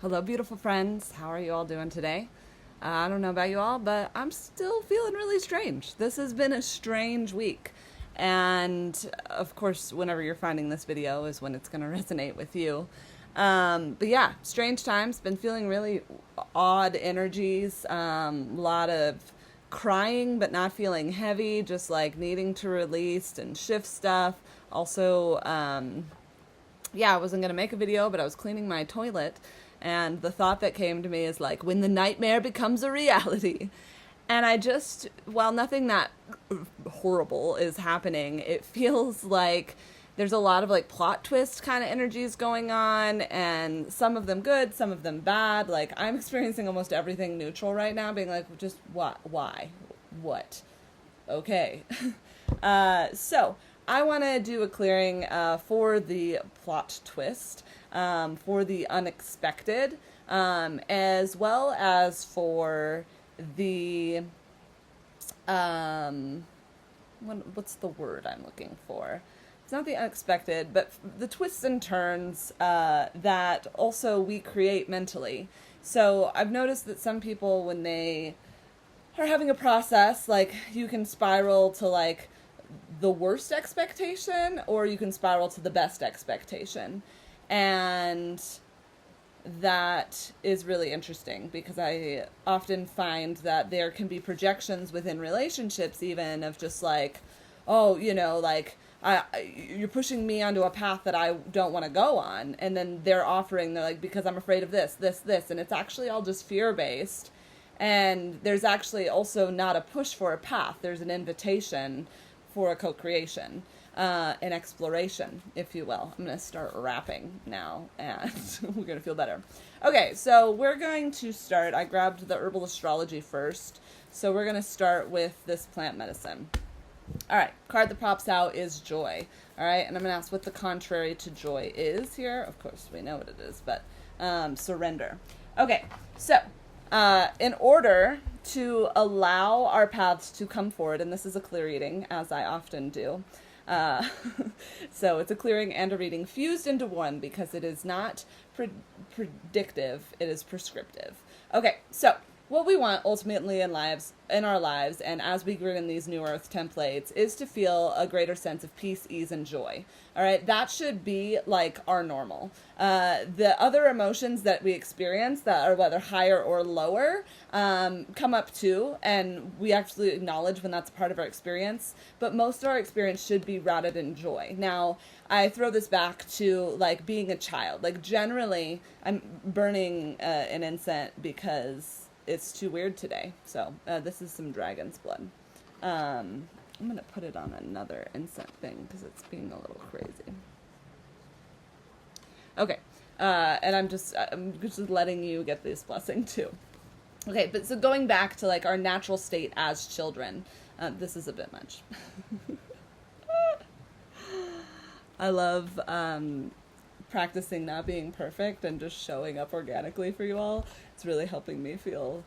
Hello, beautiful friends. How are you all doing today? I don't know about you all, but I'm still feeling really strange. This has been a strange week. And of course, whenever you're finding this video is when it's going to resonate with you. But yeah, strange times. Been feeling really odd energies. A lot of crying, but not feeling heavy, just like needing to release and shift stuff. Also, yeah, I wasn't going to make a video, but I was cleaning my toilet. And the thought that came to me is like, when the nightmare becomes a reality. And I just, while nothing that horrible is happening, it feels like there's a lot of like plot twist kind of energies going on, and some of them good, some of them bad. Like I'm experiencing almost everything neutral right now, being like, just what, why, what, okay. So I want to do a clearing for the plot twist, for the unexpected, as well as for the what's the word I'm looking for? It's not the unexpected, but the twists and turns that also we create mentally. So I've noticed that some people, when they are having a process, like you can spiral to like the worst expectation, or you can spiral to the best expectation. And that is really interesting because I often find that there can be projections within relationships, even of just like, oh, like you're pushing me onto a path that I don't want to go on. And then they're like, because I'm afraid of this. And it's actually all just fear based. And there's actually also not a push for a path. There's an invitation for a co-creation, an exploration, if you will. I'm going to start rapping now, and we're going to feel better. Okay, so we're going to start. I grabbed the herbal astrology first, so we're going to start with this plant medicine. All right, card that pops out is joy. All right, and I'm going to ask what the contrary to joy is here. Of course, we know what it is, but surrender. Okay, so in order to allow our paths to come forward, and this is a clear reading, as I often do. So it's a clearing and a reading fused into one because it is not predictive, it is prescriptive. Okay, so what we want ultimately in our lives, and as we grew in these new earth templates, is to feel a greater sense of peace, ease, and joy. All right, that should be like our normal. The other emotions that we experience that are whether higher or lower come up too, and we actually acknowledge when that's part of our experience. But most of our experience should be rooted in joy. Now, I throw this back to like being a child. Like generally, I'm burning an incense because it's too weird today. So this is some dragon's blood. I'm going to put it on another incense thing because it's being a little crazy. Okay. And I'm just letting you get this blessing too. Okay, but so going back to like our natural state as children, this is a bit much. I love practicing not being perfect and just showing up organically for you all. It's really helping me feel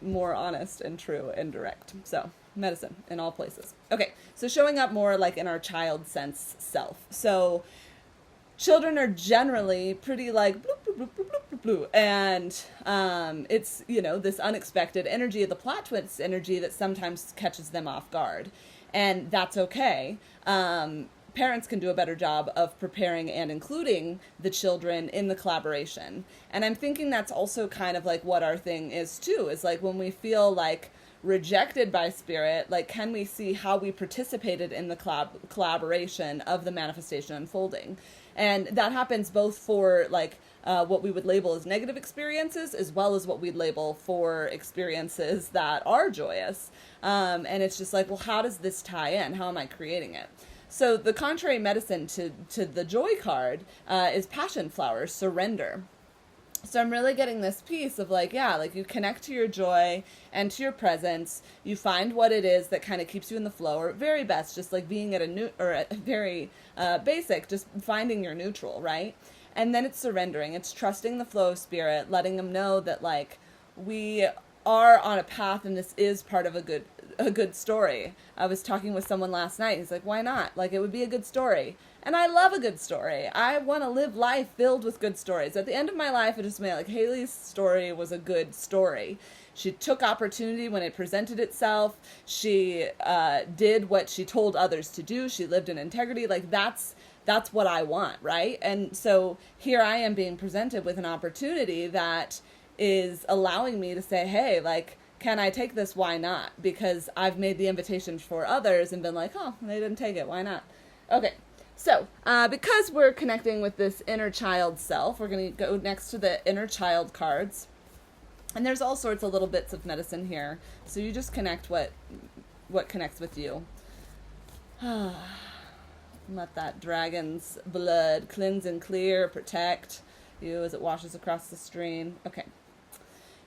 more honest and true and direct. So medicine in all places. Okay, so showing up more like in our child sense self. So children are generally pretty like bloop, bloop, bloop, bloop, bloop, bloop, bloop. And it's, this unexpected energy of the plot twist energy that sometimes catches them off guard. And that's okay. Parents can do a better job of preparing and including the children in the collaboration. And I'm thinking that's also kind of like what our thing is too, is like when we feel like rejected by spirit, like can we see how we participated in the collaboration of the manifestation unfolding? And that happens both for like what we would label as negative experiences, as well as what we'd label for experiences that are joyous. And it's just like, well, how does this tie in? How am I creating it? So the contrary medicine to the joy card is passion flower, surrender. So I'm really getting this piece of like, yeah, like you connect to your joy and to your presence. You find what it is that kind of keeps you in the flow, or at very best, just like being at a very basic, just finding your neutral, right? And then it's surrendering. It's trusting the flow of spirit, letting them know that like we are on a path and this is part of a good a good story. I was talking with someone last night. He's like, why not? Like, it would be a good story. And I love a good story. I want to live life filled with good stories. At the end of my life, it just meant like Hailey's story was a good story. She took opportunity when it presented itself. She did what she told others to do. She lived in integrity. Like, that's what I want, right? And so here I am being presented with an opportunity that is allowing me to say, hey, like, can I take this? Why not? Because I've made the invitation for others and been like, oh, they didn't take it. Why not? Okay. So, because we're connecting with this inner child self, we're going to go next to the inner child cards. And there's all sorts of little bits of medicine here. So you just connect what connects with you. Let that dragon's blood cleanse and clear, protect you as it washes across the stream. Okay.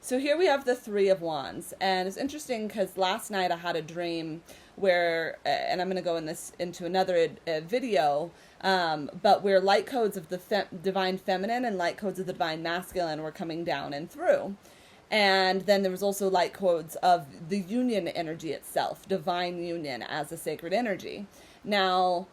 So here we have the Three of Wands. And it's interesting because last night I had a dream where, and I'm going to go into another video, but where light codes of the divine feminine and light codes of the divine masculine were coming down and through. And then there was also light codes of the union energy itself, divine union as a sacred energy. Now,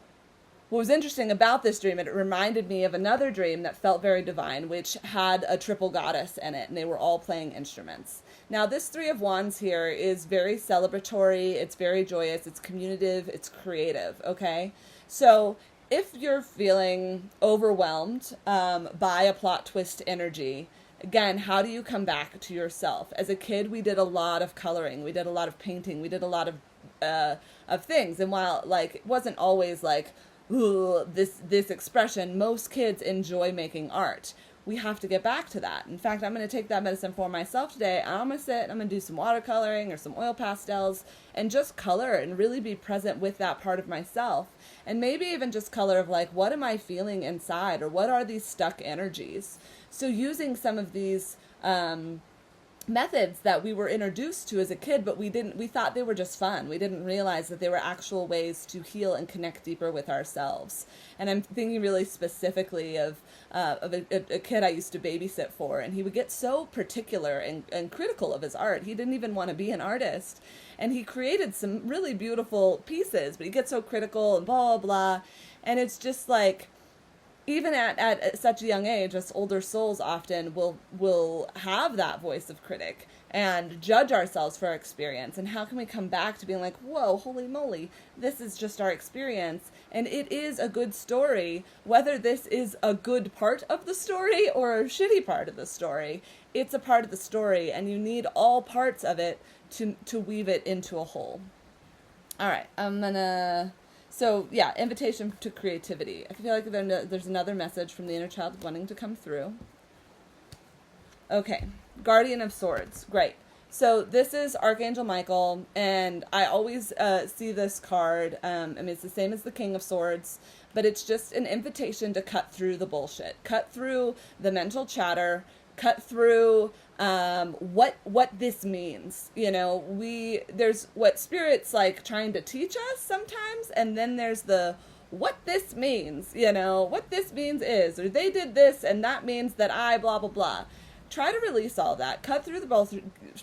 what was interesting about this dream, it reminded me of another dream that felt very divine, which had a triple goddess in it, and they were all playing instruments. Now, this Three of Wands here is very celebratory, it's very joyous, it's communicative, it's creative, okay? So, if you're feeling overwhelmed by a plot twist energy, again, how do you come back to yourself? As a kid, we did a lot of coloring, we did a lot of painting, we did a lot of things, and while, like, it wasn't always, like, ooh, this expression, most kids enjoy making art. We have to get back to that. In fact, I'm going to take that medicine for myself today. I'm going to sit, I'm going to do some watercoloring or some oil pastels and just color and really be present with that part of myself. And maybe even just color of like, what am I feeling inside, or what are these stuck energies? So using some of these methods that we were introduced to as a kid, but we thought they were just fun. We didn't realize that they were actual ways to heal and connect deeper with ourselves. And I'm thinking really specifically of a kid I used to babysit for, and he would get so particular and critical of his art. He didn't even want to be an artist. And he created some really beautiful pieces, but he gets so critical and blah, blah. And it's just like, even at such a young age, us older souls often will have that voice of critic and judge ourselves for our experience. And how can we come back to being like, whoa, holy moly, this is just our experience. And it is a good story, whether this is a good part of the story or a shitty part of the story. It's a part of the story, and you need all parts of it to weave it into a whole. All right, So, yeah, invitation to creativity. I feel like there's another message from the inner child wanting to come through. Okay, Guardian of Swords. Great. So this is Archangel Michael, and I always see this card. I mean, it's the same as the King of Swords, but it's just an invitation to cut through the bullshit. Cut through the mental chatter. Cut through what this means. You know, there's what Spirit's like trying to teach us sometimes, and then there's the what this means, you know, what this means is, or they did this and that means that I blah blah blah. Try to release all that, cut through the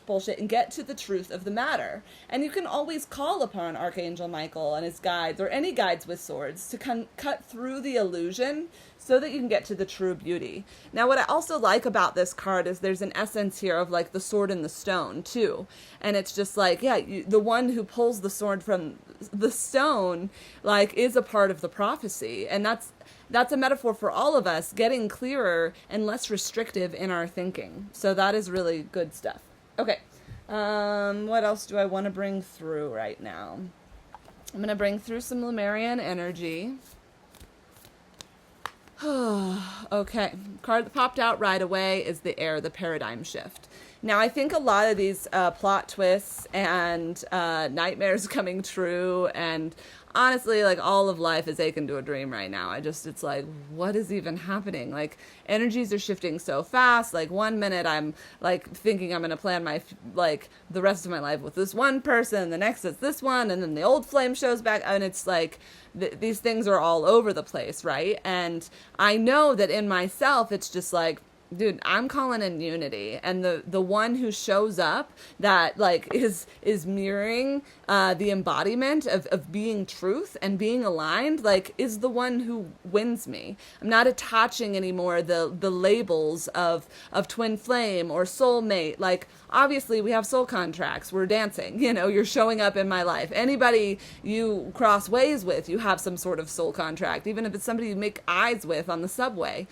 bullshit, and get to the truth of the matter. And you can always call upon Archangel Michael and his guides, or any guides with swords, to cut through the illusion so that you can get to the true beauty. Now, what I also like about this card is there's an essence here of like the sword and the stone too. And it's just like, yeah, the one who pulls the sword from the stone, like, is a part of the prophecy. And that's a metaphor for all of us, getting clearer and less restrictive in our thinking. So that is really good stuff. Okay, what else do I want to bring through right now? I'm going to bring through some Lemurian energy. Okay, card that popped out right away is the Air, the paradigm shift. Now, I think a lot of these plot twists and nightmares coming true, and honestly, like, all of life is akin to a dream right now. It's like, what is even happening? Like, energies are shifting so fast. Like, one minute I'm, like, thinking I'm going to plan the rest of my life with this one person, the next it's this one, and then the old flame shows back, and it's like, these things are all over the place, right? And I know that in myself, it's just like, dude, I'm calling in unity, and the one who shows up that like is mirroring the embodiment of being truth and being aligned, like, is the one who wins me. I'm not attaching anymore the labels of twin flame or soulmate. Like, obviously we have soul contracts. We're dancing, you know, you're showing up in my life. Anybody you cross ways with, you have some sort of soul contract, even if it's somebody you make eyes with on the subway.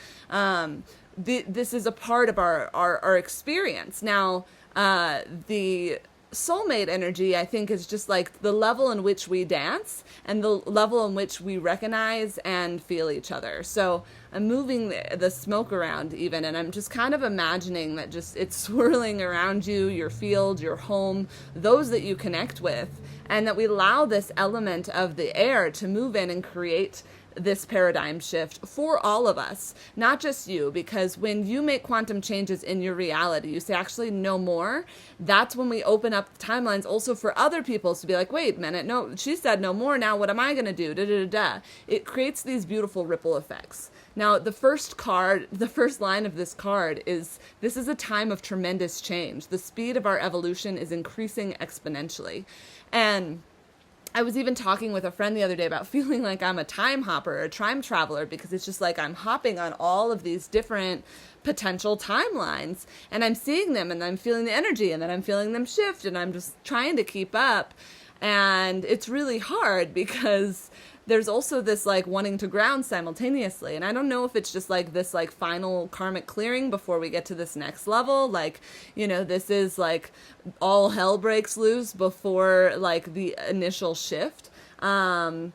This is a part of our experience. Now, the soulmate energy, I think, is just like the level in which we dance and the level in which we recognize and feel each other. So I'm moving the smoke around even, and I'm just kind of imagining that just it's swirling around you, your field, your home, those that you connect with, and that we allow this element of the air to move in and create this paradigm shift for all of us, not just you, because when you make quantum changes in your reality, you say actually no more, that's when we open up the timelines also for other people to be like, wait a minute, no, she said no more, now what am I going to do? Da, da, da, da. It creates these beautiful ripple effects. Now, the first line of this card is, this is a time of tremendous change. The speed of our evolution is increasing exponentially. And I was even talking with a friend the other day about feeling like I'm a time hopper or a time traveler, because it's just like I'm hopping on all of these different potential timelines, and I'm seeing them, and I'm feeling the energy, and then I'm feeling them shift, and I'm just trying to keep up. And it's really hard because there's also this like wanting to ground simultaneously. And I don't know if it's just like this like final karmic clearing before we get to this next level. Like, you know, this is like all hell breaks loose before like the initial shift. Yeah,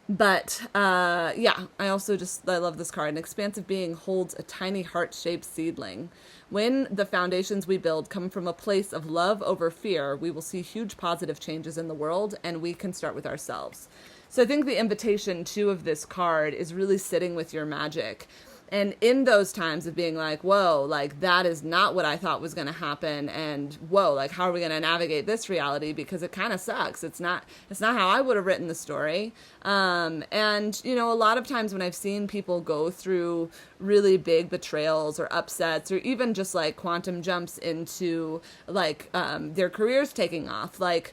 I also I love this card. An expansive being holds a tiny heart-shaped seedling. When the foundations we build come from a place of love over fear, we will see huge positive changes in the world, and we can start with ourselves. So I think the invitation, too, of this card is really sitting with your magic. And in those times of being like, whoa, like that is not what I thought was going to happen. And whoa, like how are we going to navigate this reality? Because it kind of sucks. It's not how I would have written the story. And, you know, a lot of times when I've seen people go through really big betrayals or upsets, or even just like quantum jumps into like their careers taking off, like,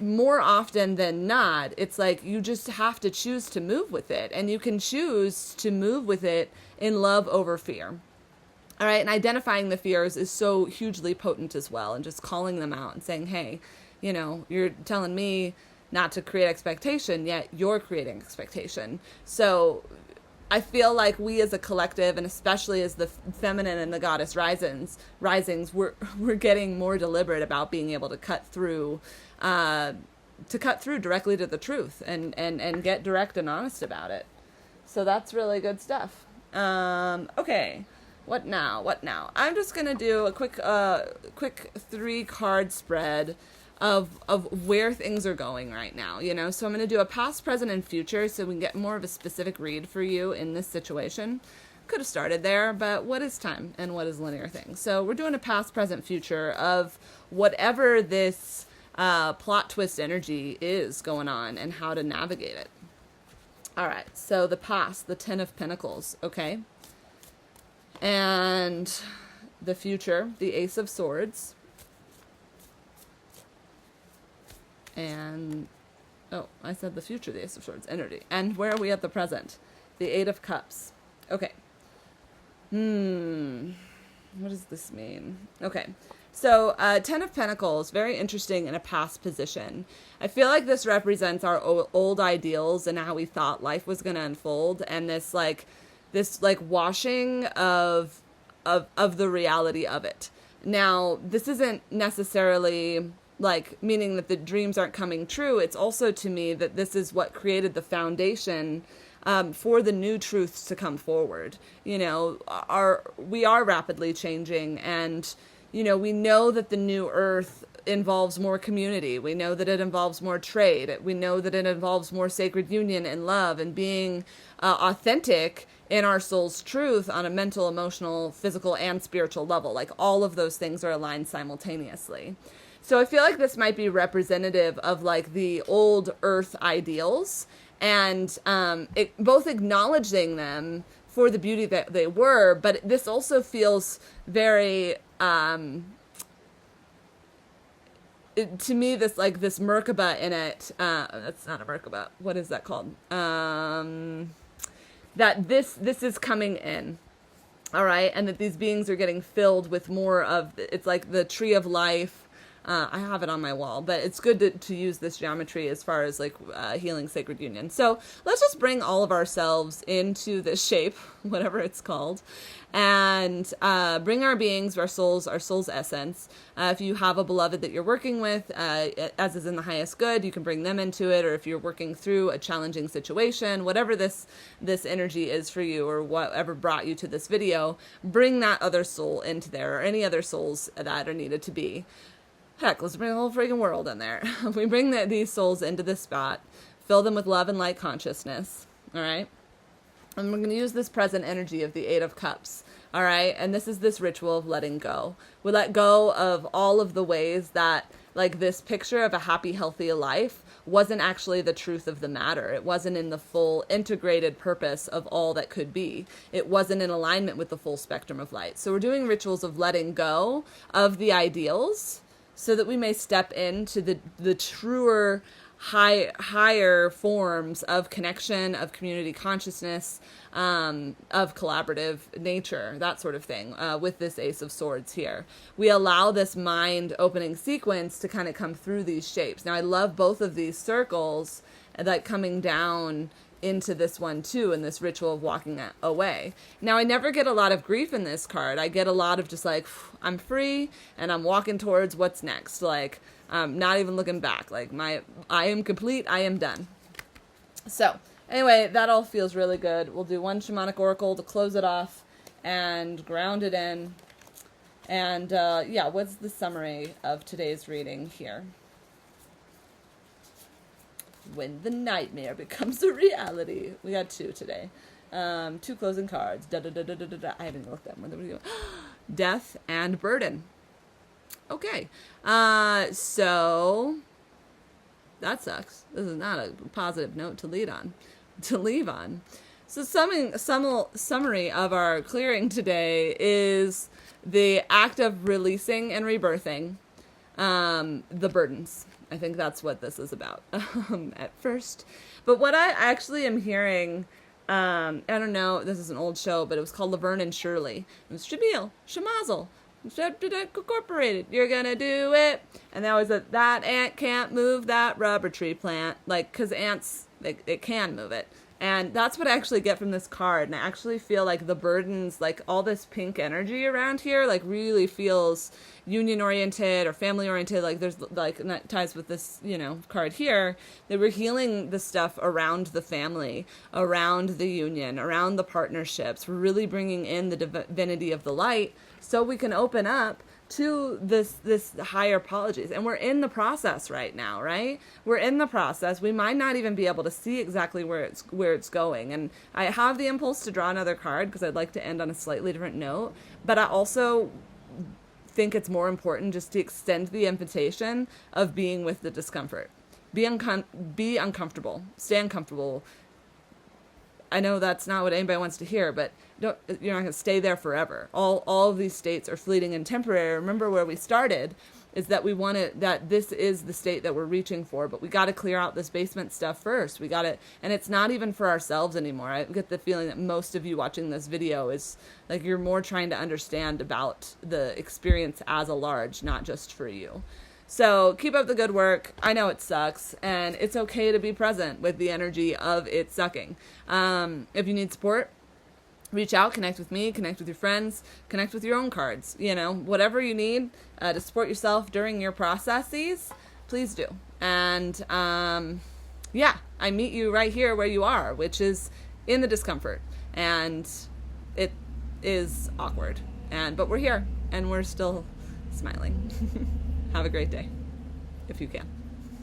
more often than not, it's like you just have to choose to move with it. And you can choose to move with it in love over fear. All right. And identifying the fears is so hugely potent as well. And just calling them out and saying, hey, you know, you're telling me not to create expectation, yet you're creating expectation. So I feel like we as a collective, and especially as the feminine and the goddess risings, we're getting more deliberate about being able to cut through directly to the truth and get direct and honest about it. So that's really good stuff. Okay. What now? I'm just going to do a quick 3-card spread of where things are going right now, you know? So I'm going to do a past, present, and future so we can get more of a specific read for you in this situation. Could have started there, but what is time and what is linear things? So we're doing a past, present, future of whatever this plot twist energy is going on and how to navigate it. All right, so the past, the 10 of Pentacles, okay? And the future, the Ace of Swords. And, oh, I said the future, the Ace of Swords, energy. And where are we at the present? The 8 of Cups. Okay. What does this mean? Okay. So, 10 of Pentacles, very interesting in a past position. I feel like this represents our old ideals and how we thought life was going to unfold, and this washing of the reality of it. Now, this isn't necessarily like meaning that the dreams aren't coming true. It's also to me that this is what created the foundation for the new truths to come forward. You know, we are rapidly changing, and you know, we know that the new earth involves more community. We know that it involves more trade. We know that it involves more sacred union and love and being authentic in our soul's truth on a mental, emotional, physical, and spiritual level. Like all of those things are aligned simultaneously. So I feel like this might be representative of like the old earth ideals, and both acknowledging them for the beauty that they were. But this also feels very, to me, this Merkaba in it, that's not a Merkaba, what is that called? That this is coming in, all right, and that these beings are getting filled with more of, it's like the tree of life. I have it on my wall, but it's good to use this geometry as far as like healing sacred union. So let's just bring all of ourselves into this shape, whatever it's called, and bring our beings, our soul's essence. If you have a beloved that you're working with, as is in the highest good, you can bring them into it. Or if you're working through a challenging situation, whatever this energy is for you, or whatever brought you to this video, bring that other soul into there, or any other souls that are needed to be. Heck, let's bring the whole freaking world in there. We bring these souls into this spot, fill them with love and light consciousness, all right? And we're going to use this present energy of the Eight of Cups, all right? And this is this ritual of letting go. We let go of all of the ways that, like, this picture of a happy, healthy life wasn't actually the truth of the matter. It wasn't in the full integrated purpose of all that could be. It wasn't in alignment with the full spectrum of light. So we're doing rituals of letting go of the ideals, so that we may step into the truer, higher forms of connection, of community consciousness, of collaborative nature, that sort of thing, with this Ace of Swords here. We allow this mind-opening sequence to kind of come through these shapes. Now, I love both of these circles, like coming down into this one too, in this ritual of walking away. Now, I never get a lot of grief in this card. I get a lot of just like, I'm free and I'm walking towards what's next. Like, not even looking back. Like, I am complete. I am done. So anyway, that all feels really good. We'll do one shamanic oracle to close it off and ground it in. And yeah, what's the summary of today's reading here? When the nightmare becomes a reality. We got two today. Two closing cards. I haven't looked at them. Death and burden. Okay. So that sucks. This is not a positive note to leave on. So summary of our clearing today is the act of releasing and rebirthing the burdens. I think that's what this is about at first. But what I actually am hearing, I don't know, this is an old show, but it was called Laverne and Shirley. It was Shamil, Shamazel, Incorporated, you're gonna do it. And that was that ant can't move that rubber tree plant. Like, because ants, it can move it. And that's what I actually get from this card. And I actually feel like the burdens, like all this pink energy around here, like really feels union-oriented or family-oriented. Like there's like, and that ties with this, card here, that we're healing the stuff around the family, around the union, around the partnerships. We're really bringing in the divinity of the light so we can open up to this higher apologies. And we're in the process right now, right? We're in the process. We might not even be able to see exactly where it's going. And I have the impulse to draw another card because I'd like to end on a slightly different note. But I also think it's more important just to extend the invitation of being with the discomfort. Be uncomfortable. Stay uncomfortable. I know that's not what anybody wants to hear, but you're not going to stay there forever. All of these states are fleeting and temporary. Remember where we started is that that this is the state that we're reaching for, but we got to clear out this basement stuff first. And it's not even for ourselves anymore. I get the feeling that most of you watching this video is like you're more trying to understand about the experience as a large, not just for you. So keep up the good work. I know it sucks, and it's okay to be present with the energy of it sucking. If you need support, reach out, connect with me, connect with your friends, connect with your own cards. Whatever you need to support yourself during your processes, please do. And yeah, I meet you right here where you are, which is in the discomfort. And it is awkward. But we're here, and we're still smiling. Have a great day, if you can.